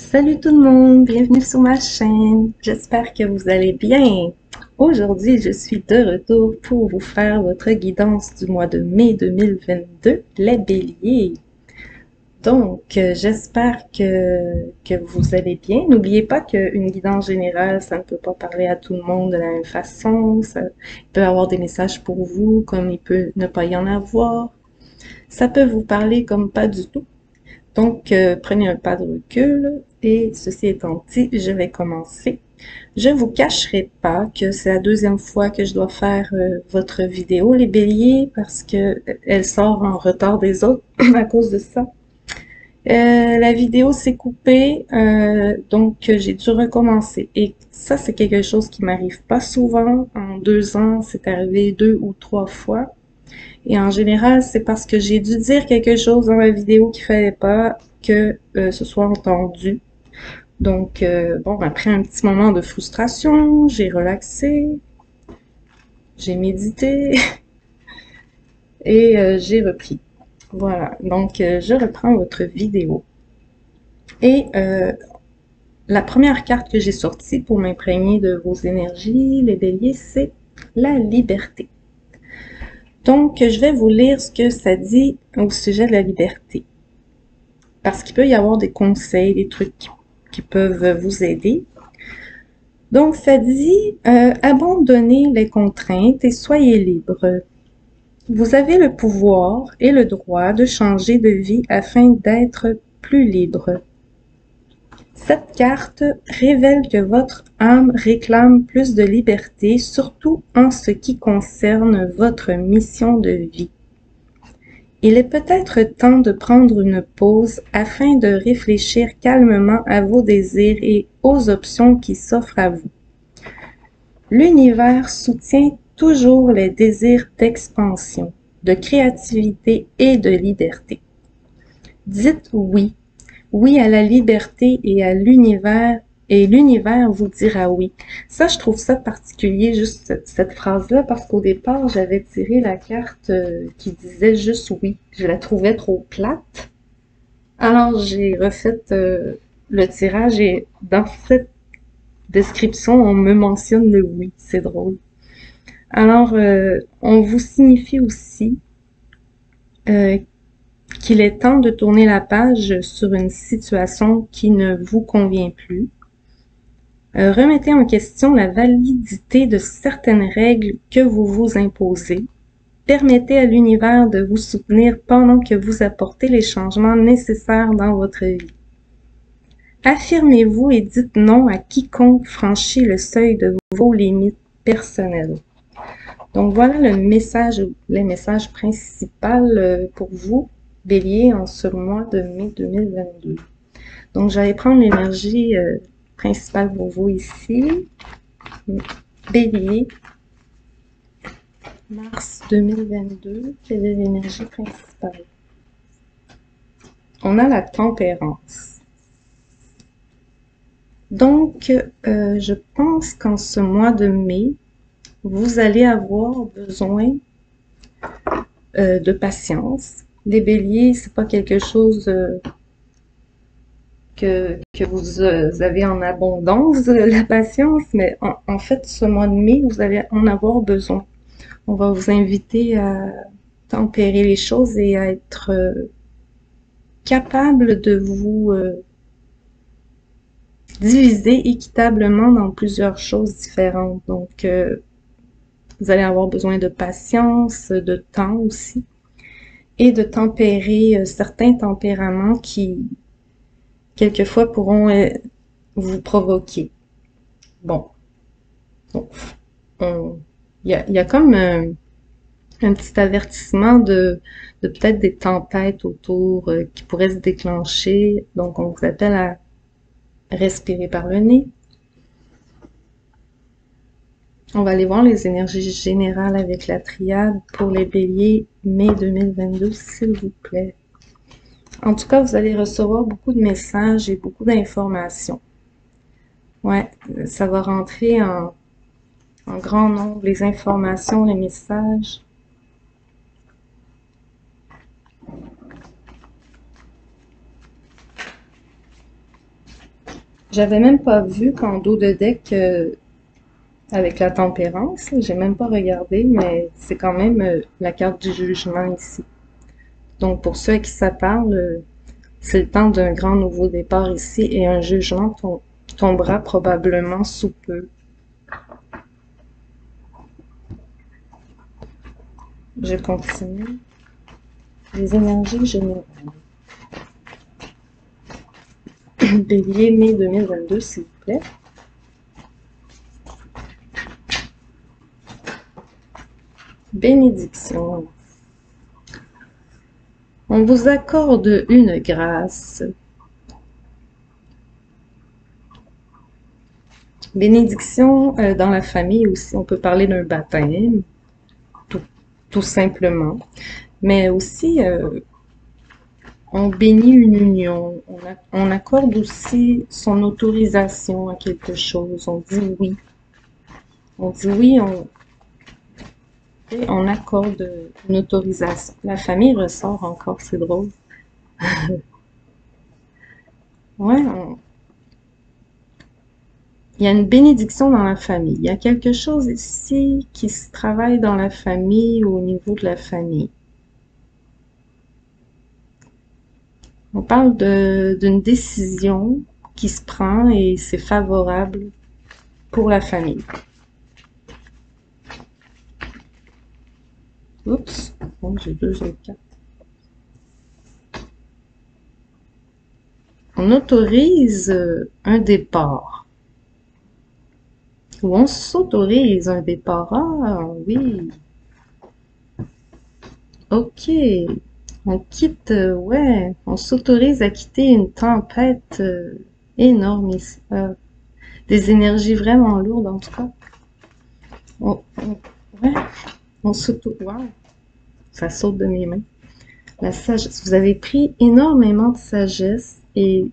Salut tout le monde, bienvenue sur ma chaîne. J'espère que vous allez bien. Aujourd'hui, je suis de retour pour vous faire votre guidance du mois de mai 2022, les béliers. Donc, j'espère que vous allez bien. N'oubliez pas qu'une guidance générale, ça ne peut pas parler à tout le monde de la même façon. Il peut y avoir des messages pour vous, comme il peut ne pas y en avoir. Ça peut vous parler comme pas du tout. Donc, prenez un pas de recul et ceci étant dit, je vais commencer. Je vous cacherai pas que c'est la deuxième fois que je dois faire votre vidéo, les béliers, parce que elle sort en retard des autres à cause de ça. La vidéo s'est coupée, donc j'ai dû recommencer. Et ça, c'est quelque chose qui m'arrive pas souvent. En 2 ans, c'est arrivé 2 ou 3 fois. Et en général, c'est parce que j'ai dû dire quelque chose dans la vidéo qu'il fallait pas que ce soit entendu. Donc, bon, après un petit moment de frustration, j'ai relaxé, j'ai médité et j'ai repris. Voilà, donc je reprends votre vidéo. Et la première carte que j'ai sortie pour m'imprégner de vos énergies, les béliers, c'est la liberté. Donc, je vais vous lire ce que ça dit au sujet de la liberté. Parce qu'il peut y avoir des conseils, des trucs qui peuvent vous aider. Donc, ça dit, abandonnez les contraintes et soyez libres. Vous avez le pouvoir et le droit de changer de vie afin d'être plus libre. Cette carte révèle que votre âme réclame plus de liberté, surtout en ce qui concerne votre mission de vie. Il est peut-être temps de prendre une pause afin de réfléchir calmement à vos désirs et aux options qui s'offrent à vous. L'univers soutient toujours les désirs d'expansion, de créativité et de liberté. Dites oui, oui à la liberté et à l'univers, et l'univers vous dira oui. Ça, je trouve ça particulier, juste cette phrase-là, parce qu'au départ, j'avais tiré la carte qui disait juste oui. Je la trouvais trop plate. Alors, j'ai refait le tirage et dans cette description, on me mentionne le oui. C'est drôle. Alors, on vous signifie aussi euh, qu'il est temps de tourner la page sur une situation qui ne vous convient plus. Remettez en question la validité de certaines règles que vous vous imposez. Permettez à l'univers de vous soutenir pendant que vous apportez les changements nécessaires dans votre vie. Affirmez-vous et dites non à quiconque franchit le seuil de vos limites personnelles. Donc voilà le message, les messages principaux pour vous, Bélier, en ce mois de mai 2022. Donc j'allais prendre l'énergie principale pour vous ici. Bélier, mars 2022, quelle est l'énergie principale? On a la tempérance. Donc, je pense qu'en ce mois de mai, vous allez avoir besoin de patience. Les béliers, c'est pas quelque chose que vous avez en abondance, la patience, mais en fait, ce mois de mai, vous allez en avoir besoin. On va vous inviter à tempérer les choses et à être capable de vous diviser équitablement dans plusieurs choses différentes. Donc, vous allez avoir besoin de patience, de temps aussi, et de tempérer certains tempéraments qui, quelquefois, pourront vous provoquer. Bon, donc, il y a comme un petit avertissement de peut-être des tempêtes autour qui pourraient se déclencher. Donc, on vous appelle à respirer par le nez. On va aller voir les énergies générales avec la triade pour les béliers mai 2022, s'il vous plaît. En tout cas, vous allez recevoir beaucoup de messages et beaucoup d'informations. Ouais, ça va rentrer en grand nombre, les informations, les messages. J'avais même pas vu qu'en dos de deck, avec la tempérance, j'ai même pas regardé, mais c'est quand même la carte du jugement ici. Donc pour ceux à qui ça parle, c'est le temps d'un grand nouveau départ ici et un jugement tombera probablement sous peu. Je continue. Les énergies générales. Bélier, mai 2022, s'il vous plaît. Bénédiction. On vous accorde une grâce. Bénédiction dans la famille aussi, on peut parler d'un baptême, tout simplement. Mais aussi, on bénit une union, on accorde aussi son autorisation à quelque chose, on dit oui. On dit oui, on accorde une autorisation. La famille ressort encore, c'est drôle. Ouais, il y a une bénédiction dans la famille. Il y a quelque chose ici qui se travaille dans la famille, au niveau de la famille. On parle d'une décision qui se prend et c'est favorable pour la famille. Oups, bon, j'ai deux autres cartes. On autorise un départ. Ou on s'autorise un départ. Ah oui. Ok. On quitte, ouais. On s'autorise à quitter une tempête énorme ici. Des énergies vraiment lourdes en tout cas. Ouais. On s'auto... Wow. Ça saute de mes mains. La sagesse. Vous avez pris énormément de sagesse et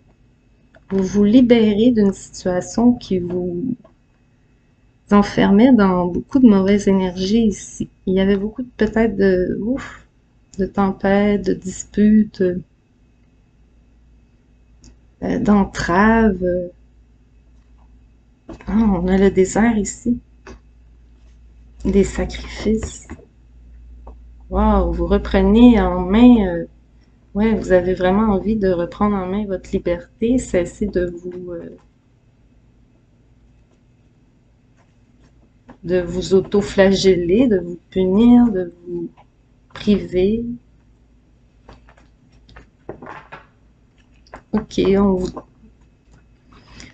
vous vous libérez d'une situation qui vous enfermait dans beaucoup de mauvaises énergies ici. Il y avait beaucoup peut-être de tempêtes, de disputes, d'entraves. Ah, on a le désert ici. Des sacrifices. Wow, vous reprenez en main, ouais, vous avez vraiment envie de reprendre en main votre liberté, cesser de vous auto-flageller, de vous punir, de vous priver. Ok,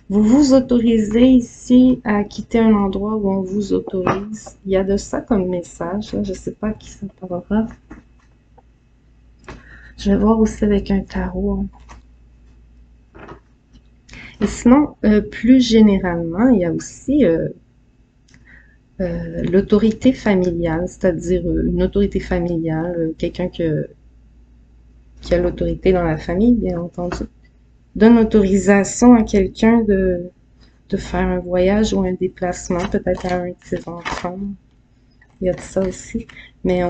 vous vous autorisez ici à quitter un endroit où on vous autorise. Il y a de ça comme message, là. Je ne sais pas à qui ça parlera. Je vais voir aussi avec un tarot. Et sinon, plus généralement, il y a aussi l'autorité familiale, c'est-à-dire une autorité familiale, quelqu'un qui a l'autorité dans la famille, bien entendu, donne autorisation à quelqu'un de faire un voyage ou un déplacement, peut-être à un de ses enfants. Il y a de ça aussi. Mais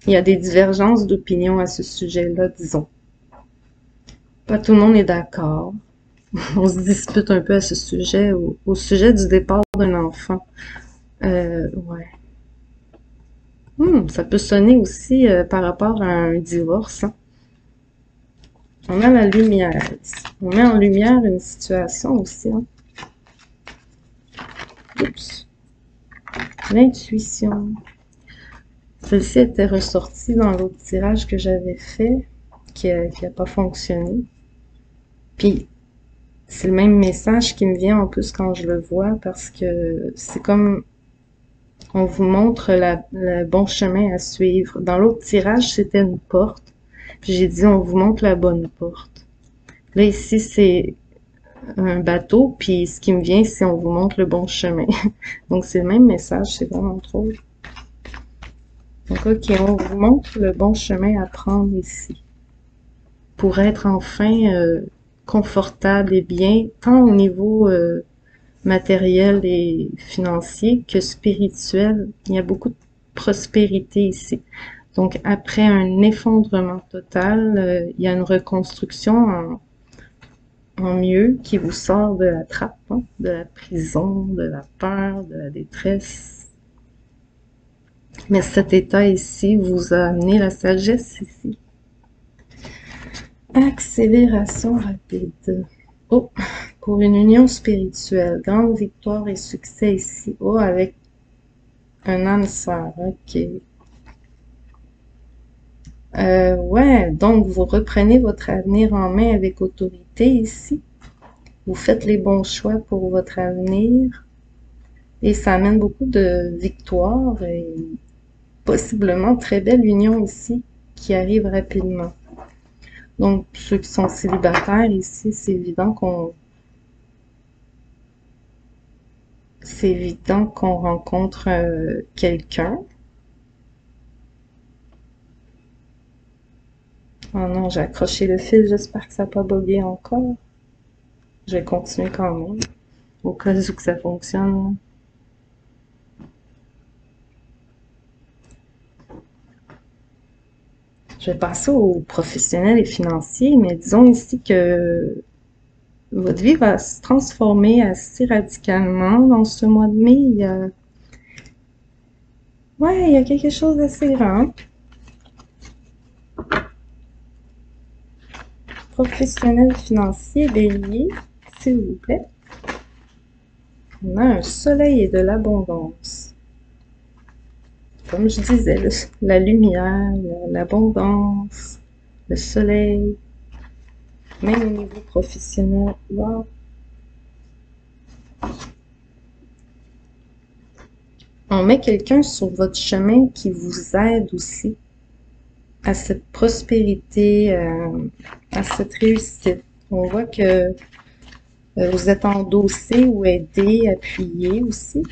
il y a des divergences d'opinion à ce sujet-là, disons. Pas tout le monde est d'accord. On se dispute un peu à ce sujet, au sujet du départ d'un enfant. Ouais. Ça peut sonner aussi par rapport à un divorce. Hein. On a la lumière. On met en lumière une situation aussi. Hein. Oups. L'intuition. Celle-ci était ressortie dans l'autre tirage que j'avais fait, qui a pas fonctionné. Puis, c'est le même message qui me vient en plus quand je le vois, parce que c'est comme on vous montre le bon chemin à suivre. Dans l'autre tirage, c'était une porte. Puis j'ai dit, on vous montre la bonne porte. Là, ici, c'est un bateau, puis ce qui me vient, c'est on vous montre le bon chemin. Donc, c'est le même message, c'est vraiment drôle. Donc, ok, on vous montre le bon chemin à prendre ici. Pour être enfin confortable et bien, tant au niveau matériel et financier que spirituel. Il y a beaucoup de prospérité ici. Donc, après un effondrement total, il y a une reconstruction en mieux, qui vous sort de la trappe, hein, de la prison, de la peur, de la détresse. Mais cet état ici vous a amené la sagesse ici. Accélération rapide. Oh, pour une union spirituelle, grande victoire et succès ici. Oh, avec un âme sœur, ok. Ouais, donc vous reprenez votre avenir en main avec autorité ici. Vous faites les bons choix pour votre avenir et ça amène beaucoup de victoires et possiblement très belle union ici qui arrive rapidement. Donc, ceux qui sont célibataires ici, c'est évident qu'on rencontre quelqu'un. Oh non, j'ai accroché le fil, j'espère que ça n'a pas bugué encore. Je vais continuer quand même, au cas où que ça fonctionne. Je vais passer aux professionnels et financiers, mais disons ici que votre vie va se transformer assez radicalement dans ce mois de mai. Ouais, il y a quelque chose d'assez grand. Professionnel financier, bélier, s'il vous plaît. On a un soleil et de l'abondance. Comme je disais, la lumière, l'abondance, le soleil, même au niveau professionnel. Wow. On met quelqu'un sur votre chemin qui vous aide aussi à cette prospérité, à cette réussite. On voit que vous êtes endossé ou aidé, appuyé aussi.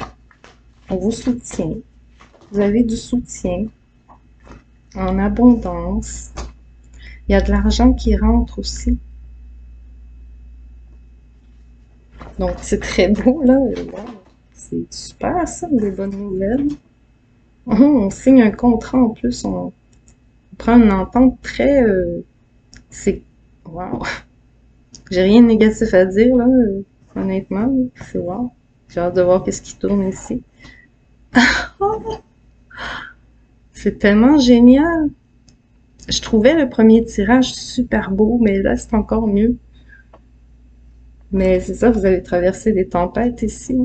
On vous soutient. Vous avez du soutien en abondance. Il y a de l'argent qui rentre aussi. Donc, c'est très beau, là. C'est super, ça, des bonnes nouvelles. On signe un contrat en plus. On prend une entente très... c'est... Wow! J'ai rien de négatif à dire, là, honnêtement. C'est wow. J'ai hâte de voir qu'est-ce qui tourne ici. Oh, c'est tellement génial! Je trouvais le premier tirage super beau, mais là, c'est encore mieux. Mais c'est ça, vous avez traversé des tempêtes ici.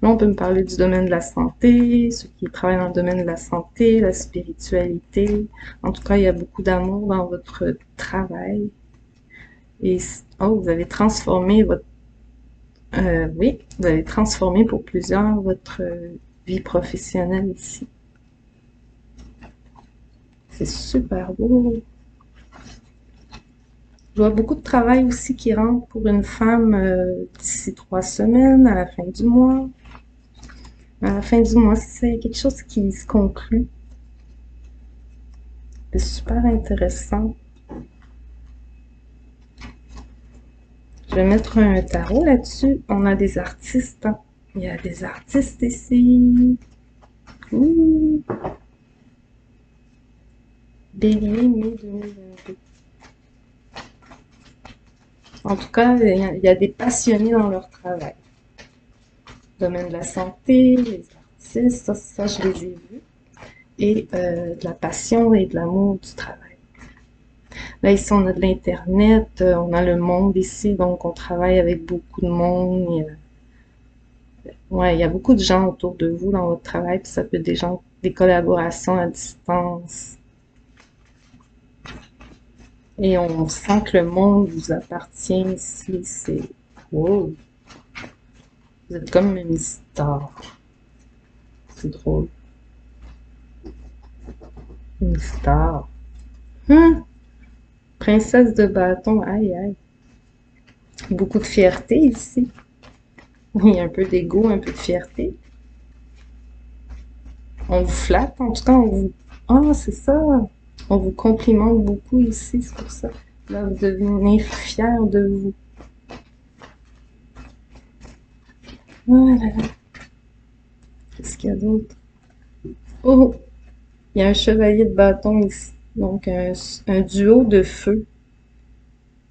Là, on peut me parler du domaine de la santé, ceux qui travaillent dans le domaine de la santé, la spiritualité. En tout cas, il y a beaucoup d'amour dans votre travail. Et, oh, vous avez transformé votre... oui, vous avez transformé pour plusieurs votre vie professionnelle ici. C'est super beau. Je vois beaucoup de travail aussi qui rentre pour une femme d'ici 3 semaines, à la fin du mois. À la fin du mois, c'est quelque chose qui se conclut. C'est super intéressant. Je vais mettre un tarot là-dessus. On a des artistes. Hein. Il y a des artistes ici. Ouh. Bélier, mai 2022. En tout cas, il y a des passionnés dans leur travail. Domaine de la santé, les artistes, ça je les ai vus. Et de la passion et de l'amour du travail. Là, ici, on a de l'Internet, on a le monde ici, donc on travaille avec beaucoup de monde. Ouais, il y a beaucoup de gens autour de vous dans votre travail, puis ça peut être des collaborations à distance. Et on sent que le monde vous appartient ici. C'est... Wow! Vous êtes comme une star. C'est drôle. Une star. Hum! Princesse de bâton, aïe aïe. Beaucoup de fierté ici. Il y a un peu d'ego, un peu de fierté. On vous flatte, en tout cas, on vous... Ah, c'est ça! On vous complimente beaucoup ici, c'est pour ça. Là, vous devenez fier de vous. Voilà. Qu'est-ce qu'il y a d'autre? Oh! Il y a un chevalier de bâton ici. Donc, un duo de feu.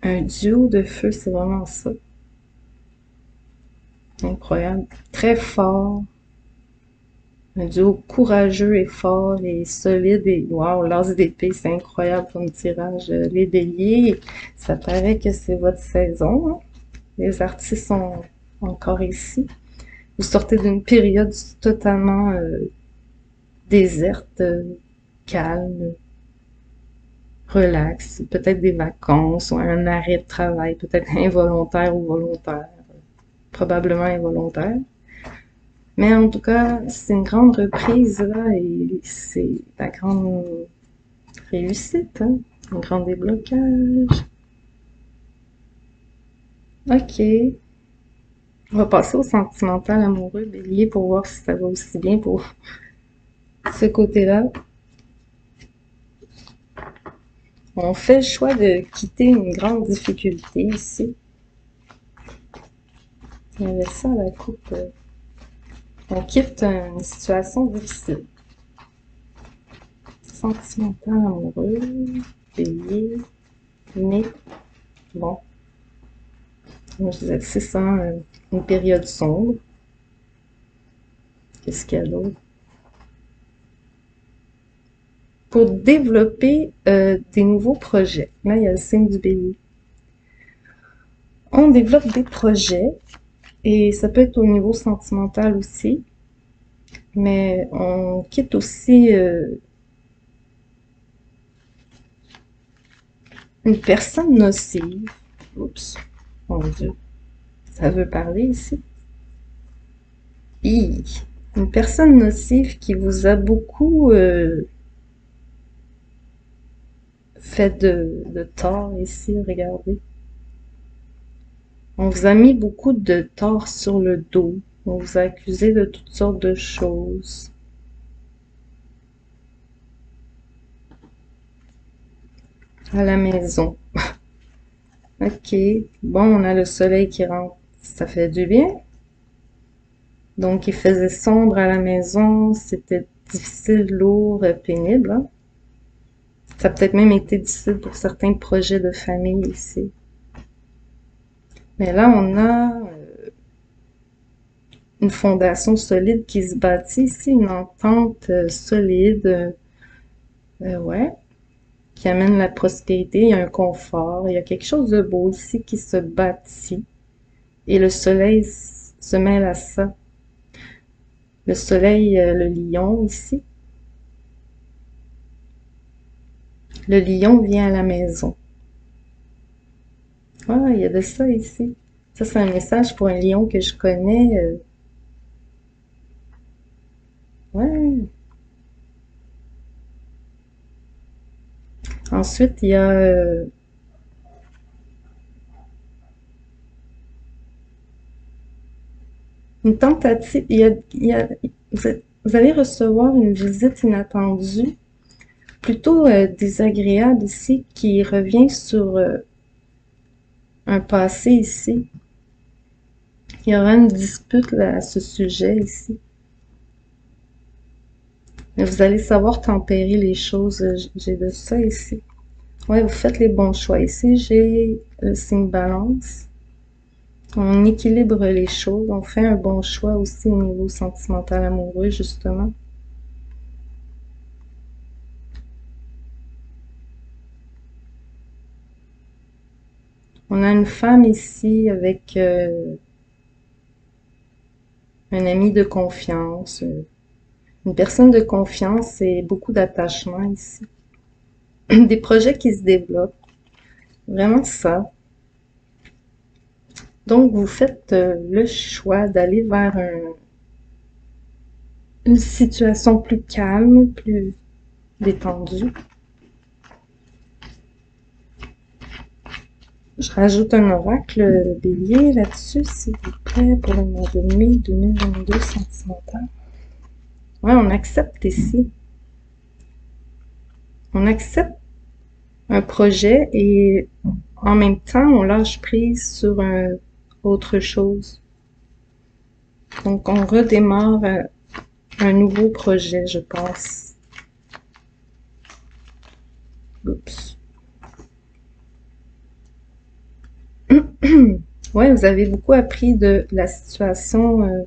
Un duo de feu, c'est vraiment ça. Incroyable. Très fort. Un duo courageux et fort et solide et wow, l'as d'épée, c'est incroyable comme tirage. Les béliers, ça paraît que c'est votre saison, hein. Les artistes sont encore ici. Vous sortez d'une période totalement déserte, calme, relax, peut-être des vacances ou un arrêt de travail, peut-être involontaire ou volontaire, probablement involontaire. Mais en tout cas, c'est une grande reprise là et c'est la grande réussite, hein? Un grand déblocage. Ok. On va passer au sentimental amoureux, bélier, pour voir si ça va aussi bien pour ce côté-là. On fait le choix de quitter une grande difficulté ici. Il y avait ça à la coupe. On quitte une situation difficile. Sentimental amoureux, bélier, mais bon, comme je disais, c'est ça, une période sombre. Qu'est-ce qu'il y a d'autre? Pour développer des nouveaux projets. Là, il y a le signe du bélier. On développe des projets et ça peut être au niveau sentimental aussi, mais on quitte aussi une personne nocive. Oups, mon Dieu, ça veut parler ici. Une personne nocive qui vous a beaucoup fait de tort ici, regardez. On vous a mis beaucoup de tort sur le dos. On vous a accusé de toutes sortes de choses. À la maison. Ok. Bon, on a le soleil qui rentre. Ça fait du bien. Donc, il faisait sombre à la maison. C'était difficile, lourd, pénible, hein. Ça a peut-être même été difficile pour certains projets de famille ici. Mais là, on a une fondation solide qui se bâtit ici, une entente solide, ouais, qui amène la prospérité, il y a un confort, il y a quelque chose de beau ici qui se bâtit. Et le soleil se mêle à ça. Le soleil, le lion ici. Le lion vient à la maison. Ah, il y a de ça ici. Ça, c'est un message pour un lion que je connais. Ouais. Ensuite, il y a une tentative. Vous allez recevoir une visite inattendue, plutôt désagréable ici, qui revient sur un passé ici. Il y aura une dispute là, à ce sujet ici. Mais vous allez savoir tempérer les choses. J'ai de ça ici. Ouais, vous faites les bons choix. Ici, j'ai le signe balance. On équilibre les choses. On fait un bon choix aussi au niveau sentimental amoureux, justement. On a une femme ici avec un ami de confiance, une personne de confiance et beaucoup d'attachement ici. Des projets qui se développent. Vraiment ça. Donc, vous faites le choix d'aller vers une situation plus calme, plus détendue. Je rajoute un oracle bélier là-dessus, s'il vous plaît, pour le mois de mai 2022 sentimental. Ouais, on accepte ici. On accepte un projet et en même temps, on lâche prise sur autre chose. Donc, on redémarre un nouveau projet, je pense. Oups. Ouais, vous avez beaucoup appris de la situation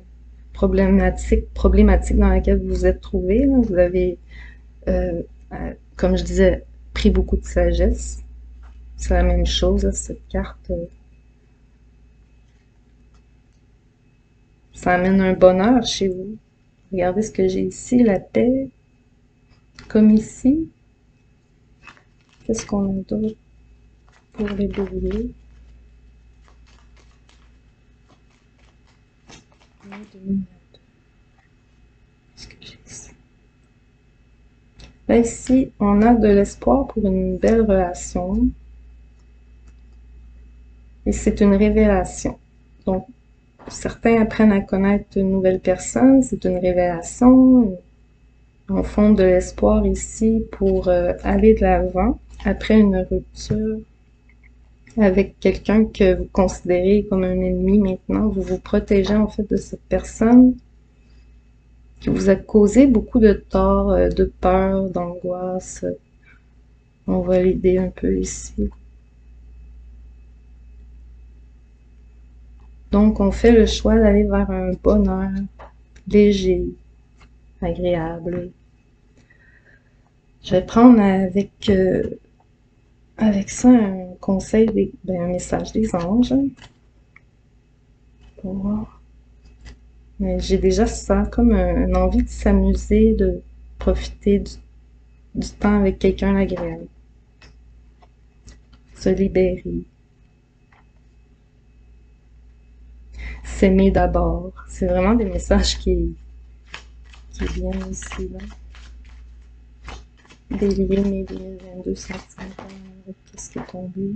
problématique dans laquelle vous vous êtes trouvé, là. Vous avez, comme je disais, pris beaucoup de sagesse. C'est la même chose, là, cette carte. Ça amène un bonheur chez vous. Regardez ce que j'ai ici, la paix, comme ici. Qu'est-ce qu'on a d'autre pour les béliers? Qu'est-ce que j'ai ici? Là, ici, on a de l'espoir pour une belle relation. Et c'est une révélation. Donc, certains apprennent à connaître une nouvelle personne, c'est une révélation. On fonde de l'espoir ici pour aller de l'avant après une rupture avec quelqu'un que vous considérez comme un ennemi maintenant. Vous vous protégez en fait de cette personne qui vous a causé beaucoup de tort, de peur, d'angoisse. On va l'aider un peu ici. Donc, on fait le choix d'aller vers un bonheur léger, agréable. Je vais prendre avec ça un conseil, un message des anges. Pour voir. Mais j'ai déjà ça, comme une envie de s'amuser, de profiter du temps avec quelqu'un d'agréable. Se libérer. S'aimer d'abord. C'est vraiment des messages qui viennent ici, là. Bélier, mai 2022, sentimental, qu'est-ce qui est tombé?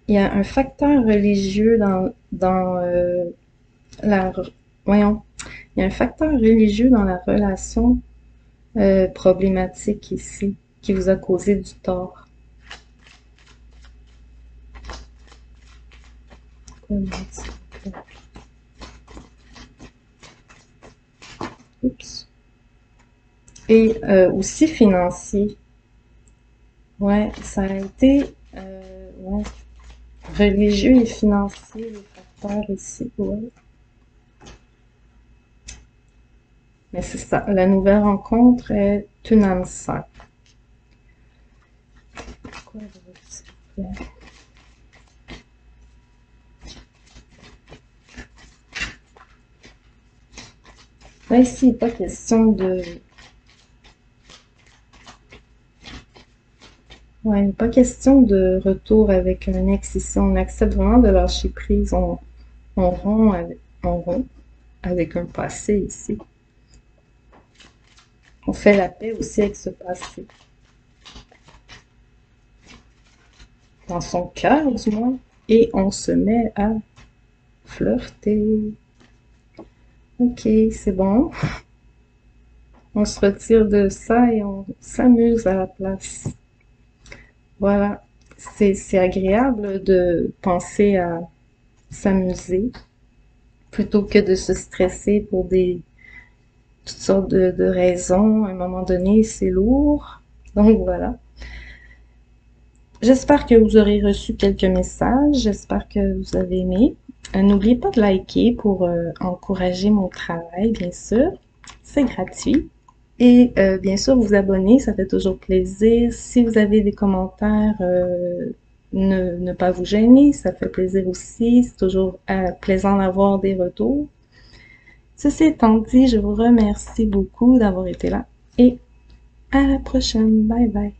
Il y a un facteur religieux la... Voyons. Il y a un facteur religieux dans la relation problématique ici, qui vous a causé du tort. Oups. Et aussi financier. Ouais, ça a été ouais, religieux et financier, les facteurs ici, ouais. Mais c'est ça, la nouvelle rencontre est une âme sœur. Pourquoi là, ici, il n'est pas question de... Ouais, il n'est pas question de retour avec un ex ici. On accepte vraiment de lâcher prise. On rompt avec un passé ici. On fait la paix aussi avec ce passé. Dans son cœur, du moins. Et on se met à flirter. Ok, c'est bon. On se retire de ça et on s'amuse à la place. Voilà. C'est agréable de penser à s'amuser plutôt que de se stresser pour toutes sortes de raisons. À un moment donné, c'est lourd. Donc voilà. J'espère que vous aurez reçu quelques messages. J'espère que vous avez aimé. N'oubliez pas de liker pour encourager mon travail, bien sûr. C'est gratuit. Et bien sûr, vous abonner, ça fait toujours plaisir. Si vous avez des commentaires, ne pas vous gêner, ça fait plaisir aussi. C'est toujours plaisant d'avoir des retours. Ceci étant dit, je vous remercie beaucoup d'avoir été là et à la prochaine. Bye bye.